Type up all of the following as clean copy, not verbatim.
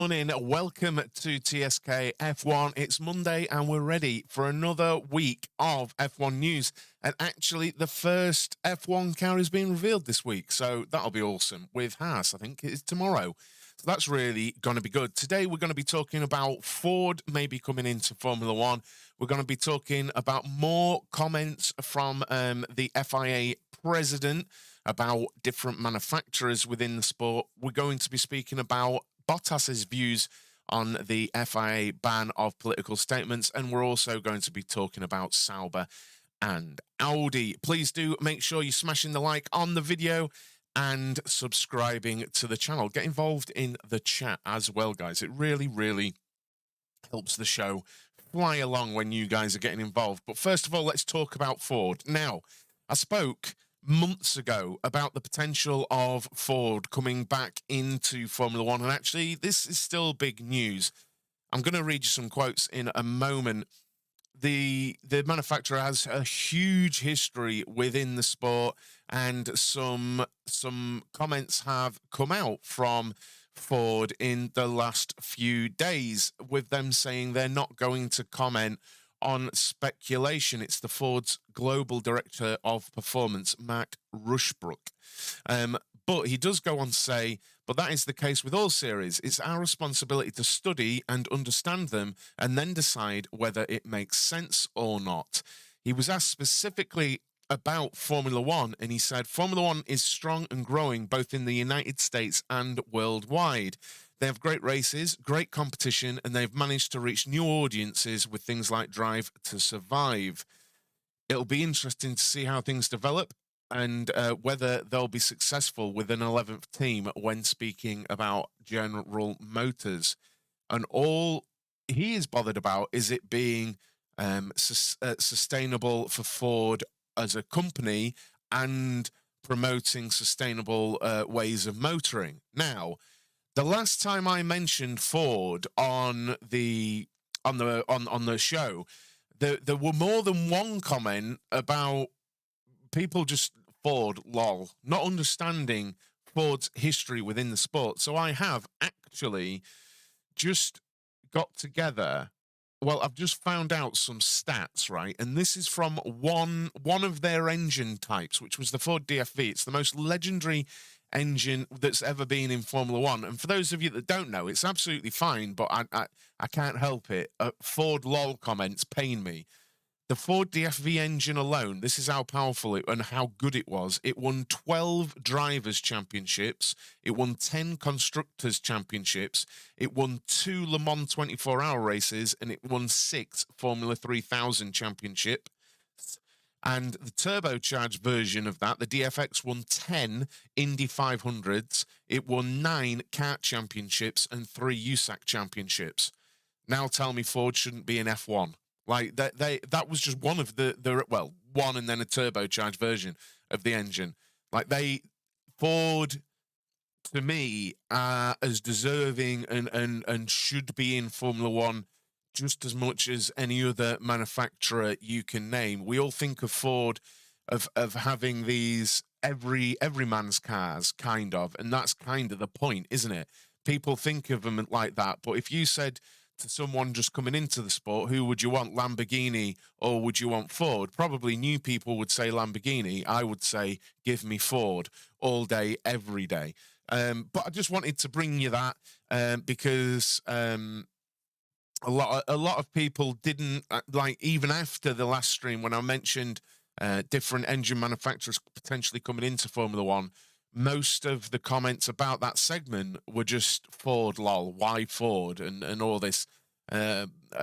Morning, welcome to TSK F1. It's Monday and we're ready for another week of F1 news. And actually, the first F1 car is being revealed this week, so that'll be awesome. With Haas, I think it's tomorrow. So that's really going to be good. Today, we're going to be talking about Ford maybe coming into Formula One. We're going to be talking about more comments from the FIA President about different manufacturers within the sport. We're going to be speaking about Bottas's views on the FIA ban of political statements, and we're also going to be talking about Sauber and Audi. Please do make sure you're smashing the like on the video and subscribing to the channel. Get involved in the chat as well, guys. It really, really helps the show fly along when you guys are getting involved. But first of all, let's talk about Ford. Now, I spoke months ago about the potential of Ford coming back into Formula One, and actually this is still big news. I'm going to read you some quotes in a moment. The manufacturer has a huge history within the sport, and some comments have come out from Ford in the last few days, with them saying they're not going to comment on speculation. It's the Ford's global director of performance, Mark Rushbrook. But he does go on to say, but that is the case with all series. It's our responsibility to study and understand them and then decide whether it makes sense or not. He was asked specifically about Formula One, and he said, Formula One is strong and growing both in the United States and worldwide. They have great races, great competition, and they've managed to reach new audiences with things like Drive to Survive. It'll be interesting to see how things develop and whether they'll be successful with an 11th team when speaking about General Motors. And all he is bothered about is it being sustainable for Ford as a company and promoting sustainable ways of motoring. Now, the last time I mentioned Ford on the show, there were more than one comment about people just Ford lol, not understanding Ford's history within the sport. So I have actually just got together. Well, I've just found out some stats, right? And this is from one of their engine types, which was the Ford DFV. It's the most legendary engine that's ever been in Formula One. And for those of you that don't know, it's absolutely fine, but I can't help it. Ford lol comments pain me. The Ford DFV engine alone, this is how powerful it and how good it was. It won 12 drivers' championships. It won 10 constructors' championships. It won 2 Le Mans 24-hour races, and it won 6 Formula 3000 championships. And the turbocharged version of that, the DFX, won 10 Indy 500s. It won 9 kart championships and 3 USAC championships. Now tell me Ford shouldn't be in F1. Like that was just one of one and then a turbocharged version of the engine. Like Ford, to me, are as deserving and should be in Formula One just as much as any other manufacturer you can name. We all think of Ford of having these every man's cars, kind of, and that's kind of the point, isn't it? People think of them like that, but if you said to someone just coming into the sport, who would you want, Lamborghini or would you want Ford? Probably new people would say Lamborghini. I would say give me Ford all day, every day. But I just wanted to bring you that because a lot of people didn't like, even after the last stream when I mentioned different engine manufacturers potentially coming into Formula One. Most of the comments about that segment were just Ford, lol, why Ford, and all this.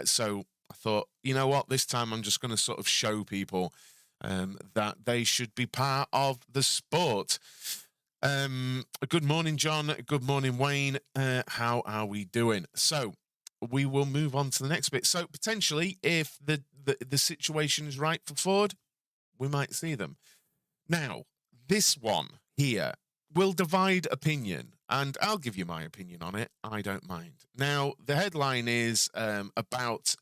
So I thought, you know what, this time I'm just going to sort of show people that they should be part of the sport. Good morning, John. Good morning, Wayne. How are we doing? So we will move on to the next bit. So potentially, if the situation is right for Ford, we might see them. Now, this one here will divide opinion, and I'll give you my opinion on it. I don't mind. Now, the headline is about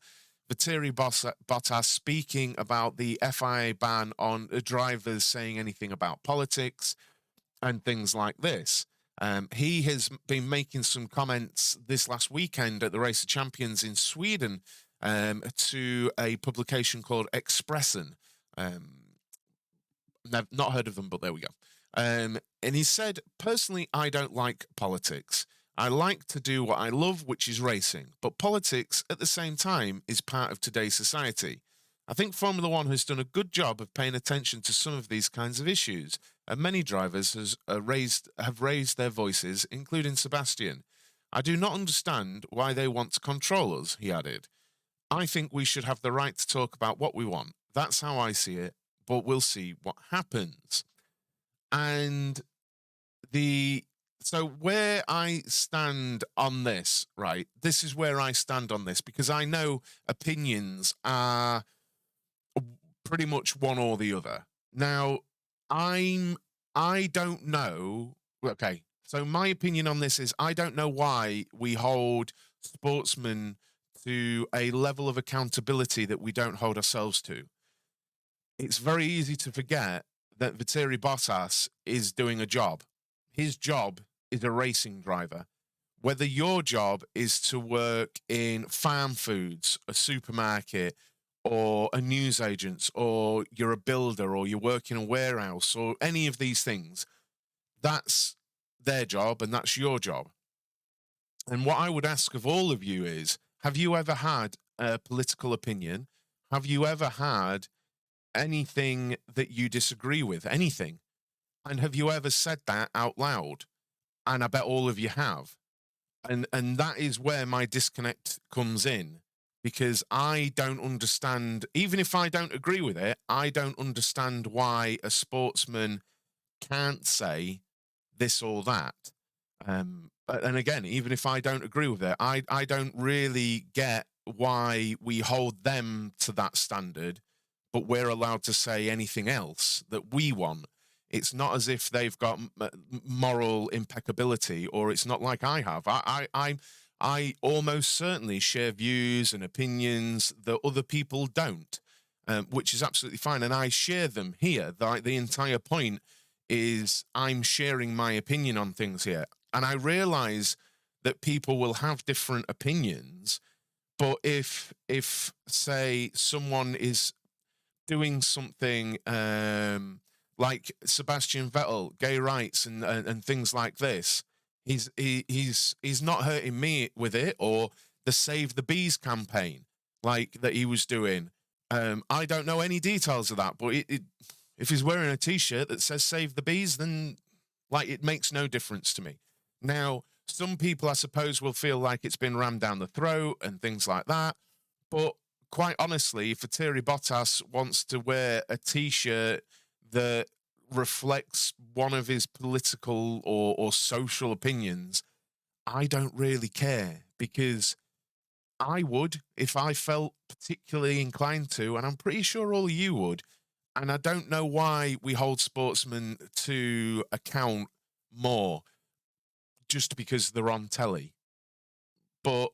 Valtteri Bottas speaking about the FIA ban on drivers saying anything about politics and things like this. He has been making some comments this last weekend at the Race of Champions in Sweden to a publication called Expressen. Not heard of them, but there we go. And he said, personally, I don't like politics. I like to do what I love, which is racing. But politics, at the same time, is part of today's society. I think Formula One has done a good job of paying attention to some of these kinds of issues, and many drivers have raised their voices, including Sebastian. I do not understand why they want to control us, he added. I think we should have the right to talk about what we want. That's how I see it, but we'll see what happens. And so where I stand on this, right, this is where I stand on this, because I know opinions are pretty much one or the other. Now, I don't know. Okay, so my opinion on this is I don't know why we hold sportsmen to a level of accountability that we don't hold ourselves to. It's very easy to forget that Valtteri Bottas is doing a job. His job is a racing driver. Whether your job is to work in farm foods, a supermarket, or a newsagent, or you're a builder, or you work in a warehouse, or any of these things, that's their job and that's your job. And what I would ask of all of you is, have you ever had a political opinion? Have you ever had anything that you disagree with? Anything? And have you ever said that out loud? And I bet all of you have. And that is where my disconnect comes in, because I don't understand, even if I don't agree with it, I don't understand why a sportsman can't say this or that. And again, even if I don't agree with it, I don't really get why we hold them to that standard, but we're allowed to say anything else that we want. It's not as if they've got moral impeccability, or it's not like I have. I almost certainly share views and opinions that other people don't, which is absolutely fine. And I share them here. The entire point is I'm sharing my opinion on things here. And I realize that people will have different opinions, but if say someone is doing something like Sebastian Vettel, gay rights and things like this, he's not hurting me with it, or the Save the Bees campaign like that he was doing. I don't know any details of that, but if he's wearing a T-shirt that says Save the Bees, then like it makes no difference to me. Now, some people, I suppose, will feel like it's been rammed down the throat and things like that. But quite honestly, if Valtteri Bottas wants to wear a T-shirt that reflects one of his political or social opinions, I don't really care, because I would if I felt particularly inclined to, and I'm pretty sure all of you would. And I don't know why we hold sportsmen to account more just because they're on telly. But,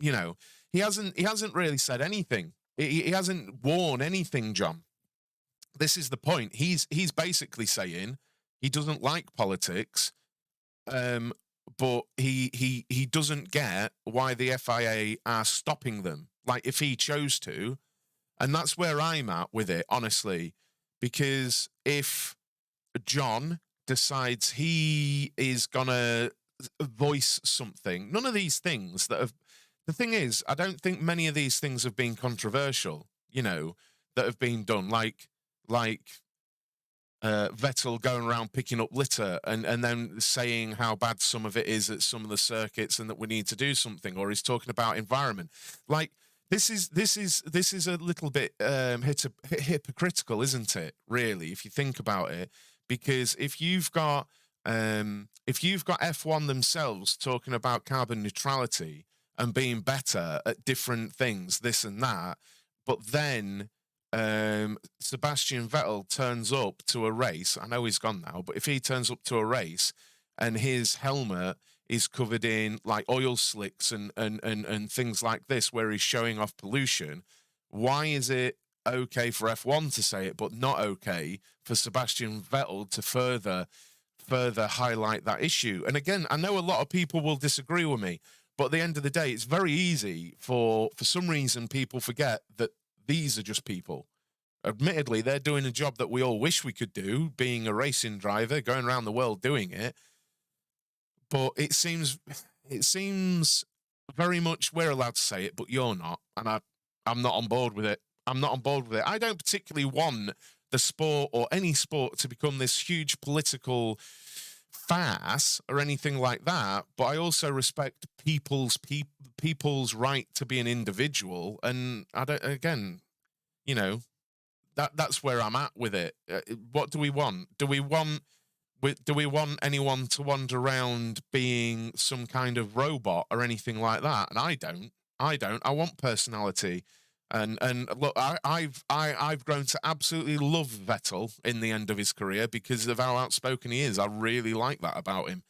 you know, he hasn't really said anything. He hasn't worn anything, John. This is the point. He's basically saying he doesn't like politics, but he doesn't get why the FIA are stopping them, like if he chose to. And that's where I'm at with it, honestly, because if John decides he is gonna voice something, none of these things that have, the thing is, I don't think many of these things have been controversial, you know, that have been done, like Vettel going around picking up litter and then saying how bad some of it is at some of the circuits and that we need to do something, or he's talking about environment. Like, this is a little bit hypocritical, isn't it, really, if you think about it? Because if you've got F1 themselves talking about carbon neutrality and being better at different things, this and that, but then Sebastian Vettel turns up to a race, I know he's gone now, but if he turns up to a race and his helmet is covered in like oil slicks and things like this, where he's showing off pollution, why is it okay for F1 to say it, but not okay for Sebastian Vettel to further further highlight that issue. And again, I know a lot of people will disagree with me, but at the end of the day, it's very easy for some reason people forget that these are just people. Admittedly, they're doing a job that we all wish we could do, being a racing driver, going around the world doing it. But it seems very much we're allowed to say it, but you're not, and I'm not on board with it. I'm not on board with it. I don't particularly want the sport or any sport to become this huge political farce or anything like that, but I also respect people's right to be an individual, and I don't, again, you know, that's where I'm at with it. What do we want? Do we want anyone to wander around being some kind of robot or anything like that? And I don't. I want personality. And look, I've grown to absolutely love Vettel in the end of his career because of how outspoken he is. I really like that about him.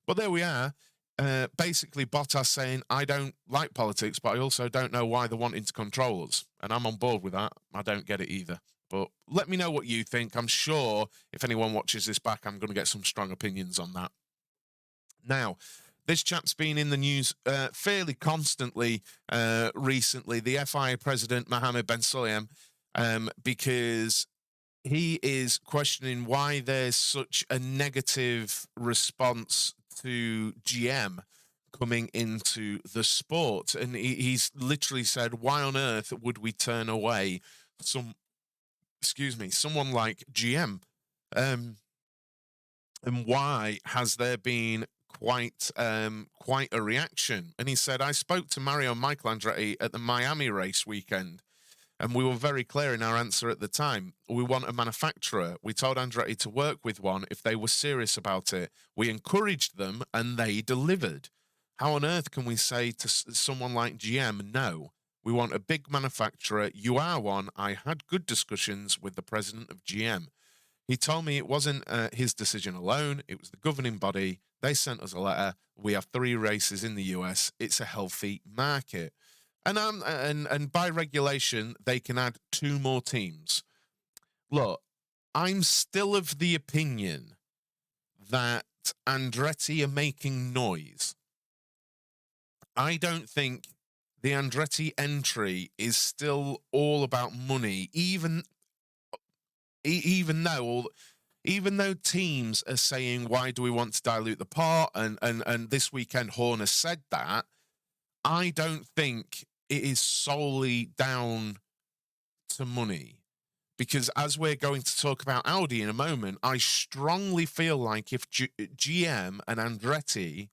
But there we are. Basically, Bottas saying, I don't like politics, but I also don't know why they're wanting to control us. And I'm on board with that. I don't get it either. But let me know what you think. I'm sure if anyone watches this back, I'm going to get some strong opinions on that. Now, this chap's been in the news fairly constantly recently, the FIA President, Mohammed Ben Sulayem, because he is questioning why there's such a negative response to GM coming into the sport. And he's literally said, why on earth would we turn away someone like GM? And why has there been quite a reaction? And he said, I spoke to Mario and Michael Andretti at the Miami race weekend, and we were very clear in our answer at the time. We want a manufacturer. We told Andretti to work with one if they were serious about it. We encouraged them, and they delivered. How on earth can we say to someone like GM, no, we want a big manufacturer. You are one. I had good discussions with the president of GM. He told me it wasn't his decision alone. It was the governing body. They sent us a letter. We have 3 races in the US. It's a healthy market. And by regulation, they can add 2 more teams. Look, I'm still of the opinion that Andretti are making noise. I don't think the Andretti entry is still all about money, even though teams are saying, why do we want to dilute the pot? And this weekend, Horner said that. I don't think it is solely down to money. Because as we're going to talk about Audi in a moment, I strongly feel like if GM and Andretti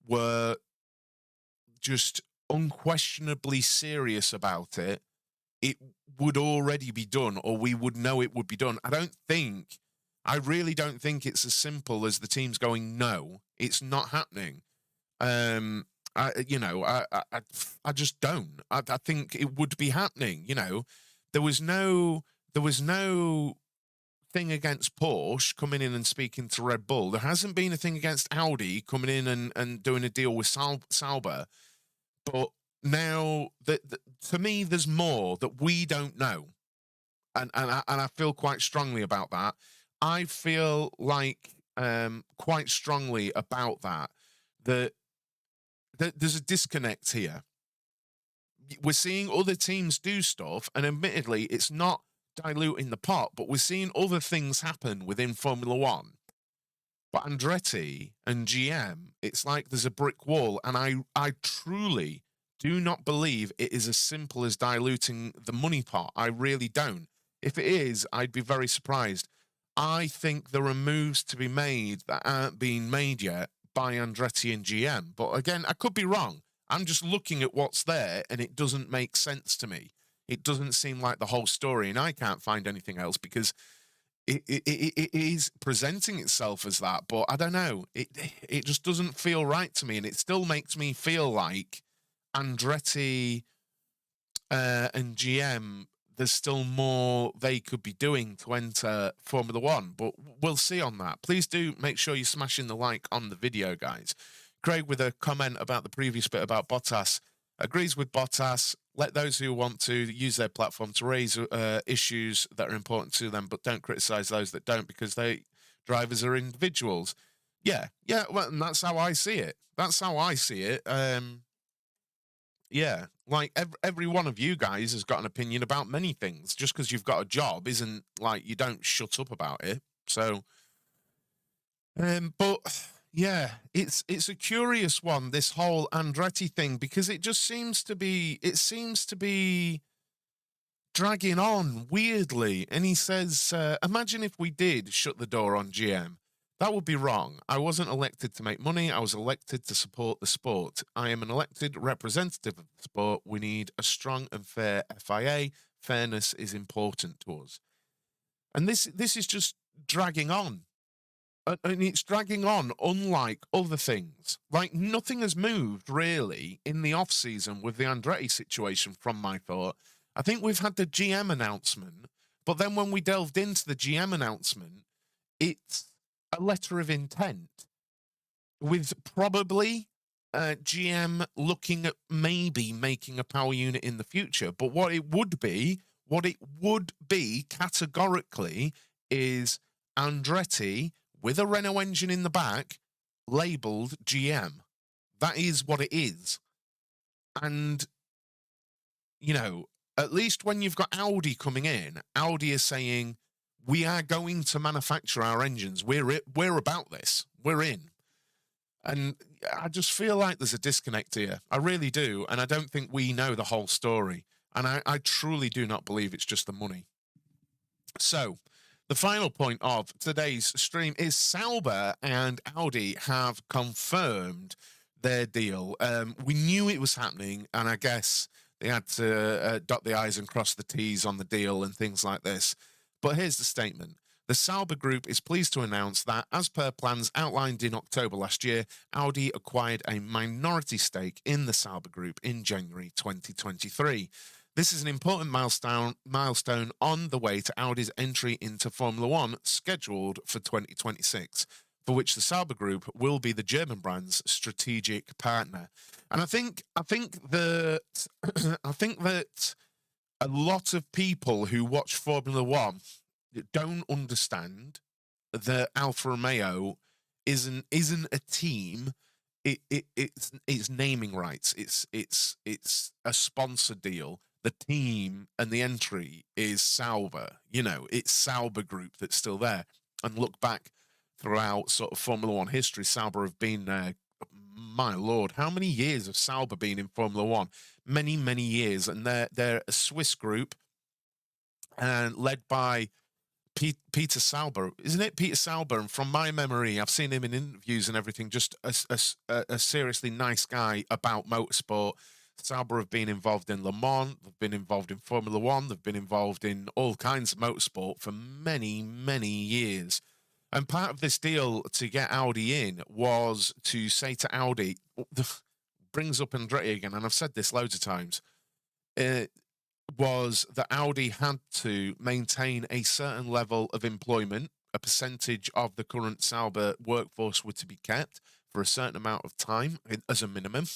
were just unquestionably serious about it, it would already be done, or we would know it would be done. I really don't think it's as simple as the teams going, no, it's not happening. I just don't. I think it would be happening. You know, there was no thing against Porsche coming in and speaking to Red Bull. There hasn't been a thing against Audi coming in and doing a deal with Sauber. But now, to me, there's more that we don't know. And I feel quite strongly about that. I feel like quite strongly about that there's a disconnect here. We're seeing other teams do stuff, and admittedly, it's not diluting the pot, but we're seeing other things happen within Formula One. But Andretti and GM, it's like there's a brick wall, and I truly do not believe it is as simple as diluting the money pot. I really don't. If it is, I'd be very surprised. I think there are moves to be made that aren't being made yet by Andretti and GM. But again, I could be wrong. I'm just looking at what's there, and it doesn't make sense to me. It doesn't seem like the whole story, and I can't find anything else because it is presenting itself as that. But I don't know. It just doesn't feel right to me, and it still makes me feel like Andretti and GM, there's still more they could be doing to enter Formula One, but we'll see on that. Please do make sure you're smashing the like on the video, guys. Craig with a comment about the previous bit about Bottas. Agrees with Bottas. Let those who want to use their platform to raise issues that are important to them, but don't criticise those that don't, because they drivers are individuals. Yeah, well, and that's how I see it. That's how I see it. Yeah, like every one of you guys has got an opinion about many things. Just because you've got a job isn't like you don't shut up about it. So, but yeah, it's a curious one, this whole Andretti thing, because it seems to be dragging on weirdly. And he says, imagine if we did shut the door on GM. That would be wrong. I wasn't elected to make money. I was elected to support the sport. I am an elected representative of the sport. We need a strong and fair FIA. Fairness is important to us. And this is just dragging on. And it's dragging on unlike other things. Like, nothing has moved, really, in the off-season with the Andretti situation, from my thought. I think we've had the GM announcement, but then when we delved into the GM announcement, it's a letter of intent with probably GM looking at maybe making a power unit in the future. But what it would be categorically is Andretti with a Renault engine in the back labeled GM. That is what it is. And, you know, at least when you've got Audi coming in, Audi is saying, we are going to manufacture our engines. We're about this. We're in. And I just feel like there's a disconnect here. I really do. And I don't think we know the whole story. And I truly do not believe it's just the money. So the final point of today's stream is Sauber and Audi have confirmed their deal. We knew it was happening, and I guess they had to dot the I's and cross the T's on the deal and things like this. But here's the statement. The Sauber Group is pleased to announce that, as per plans outlined in October last year, Audi acquired a minority stake in the Sauber Group in January 2023. This is an important milestone on the way to Audi's entry into Formula One, scheduled for 2026, for which the Sauber Group will be the German brand's strategic partner. And I think that a lot of people who watch Formula One don't understand that Alfa Romeo isn't a team. It's naming rights. It's a sponsor deal. The team and the entry is Sauber. You know, it's Sauber Group that's still there. And look back throughout sort of Formula One history, Sauber have been my lord, how many years have Sauber been in Formula One? Many, many years. And they're a Swiss group and led by Peter Sauber, isn't it? Peter Sauber. And from my memory, I've seen him in interviews and everything, just a seriously nice guy about motorsport. Sauber have been involved in Le Mans, they've been involved in Formula One, they've been involved in all kinds of motorsport for many, many years. And part of this deal to get Audi in was to say to Audi, brings up Andretti again, and I've said this loads of times, was that Audi had to maintain a certain level of employment. A percentage of the current Sauber workforce were to be kept for a certain amount of time as a minimum,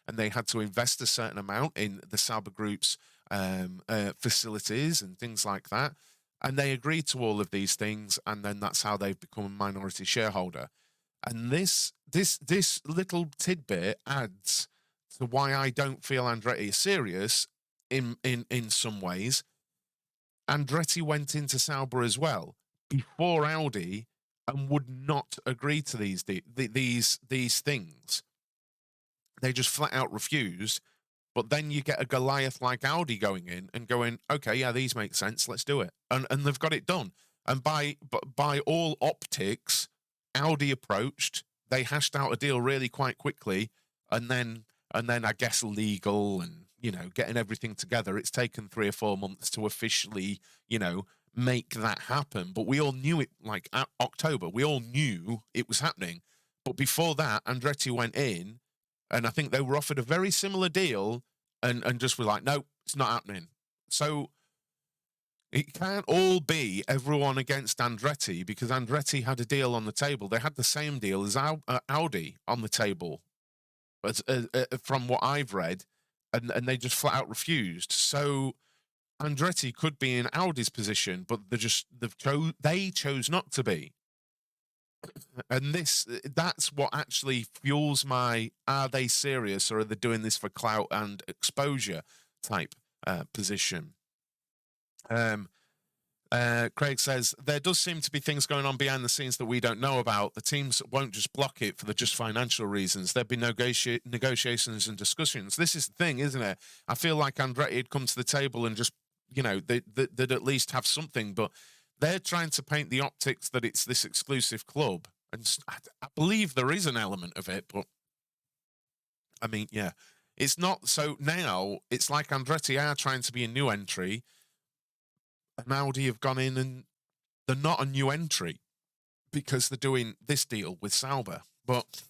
and they had to invest a certain amount in the Sauber Group's facilities and things like that. And they agreed to all of these things, and then that's how they've become a minority shareholder. And this little tidbit adds to why I don't feel Andretti is serious in some ways. Andretti went into Sauber as well before Audi and would not agree to these things. They just flat out refused. But then you get a Goliath like Audi going in and going, okay, yeah, these make sense, let's do it. And they've got it done. And by all optics, Audi approached, they hashed out a deal really quite quickly, and then I guess legal and, you know, getting everything together, it's taken 3 or 4 months to officially, you know, make that happen. But we all knew it, like October, we all knew it was happening. But before that, Andretti went in, and I think they were offered a very similar deal and just were like, no, it's not happening. So it can't all be everyone against Andretti, because Andretti had a deal on the table. They had the same deal as Audi on the table, from what I've read, and they just flat out refused. So Andretti could be in Audi's position, but they chose not to be. And that's what actually fuels my, are they serious or are they doing this for clout and exposure type position. Craig says, there does seem to be things going on behind the scenes that we don't know about. The teams won't just block it for the just financial reasons. There'd be negotiations and discussions. This is the thing, isn't it? I feel like Andretti had come to the table and just, they'd at least have something, but they're trying to paint the optics that it's this exclusive club. And I believe there is an element of it, but I mean, yeah, it's not. So now it's like Andretti are trying to be a new entry, and Audi have gone in and they're not a new entry because they're doing this deal with Sauber. But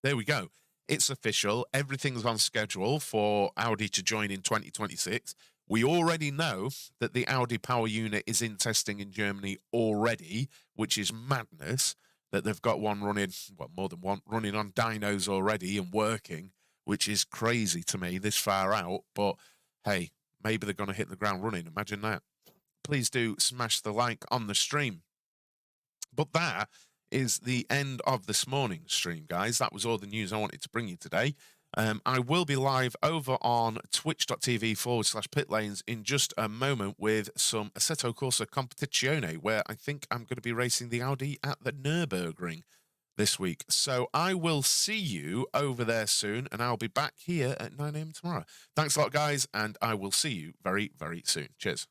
there we go. It's official. Everything's on schedule for Audi to join in 2026. We already know that the Audi power unit is in testing in Germany already, which is madness. That they've got one running, well, more than one, running on dynos already and working, which is crazy to me this far out. But hey, maybe they're going to hit the ground running. Imagine that. Please do smash the like on the stream. But that is the end of this morning's stream, guys. That was all the news I wanted to bring you today. I will be live over on twitch.tv/pitlanes in just a moment with some Assetto Corsa Competizione, where I think I'm going to be racing the Audi at the Nürburgring this week. So I will see you over there soon, and I'll be back here at 9 a.m. tomorrow. Thanks a lot, guys, and I will see you very, very soon. Cheers.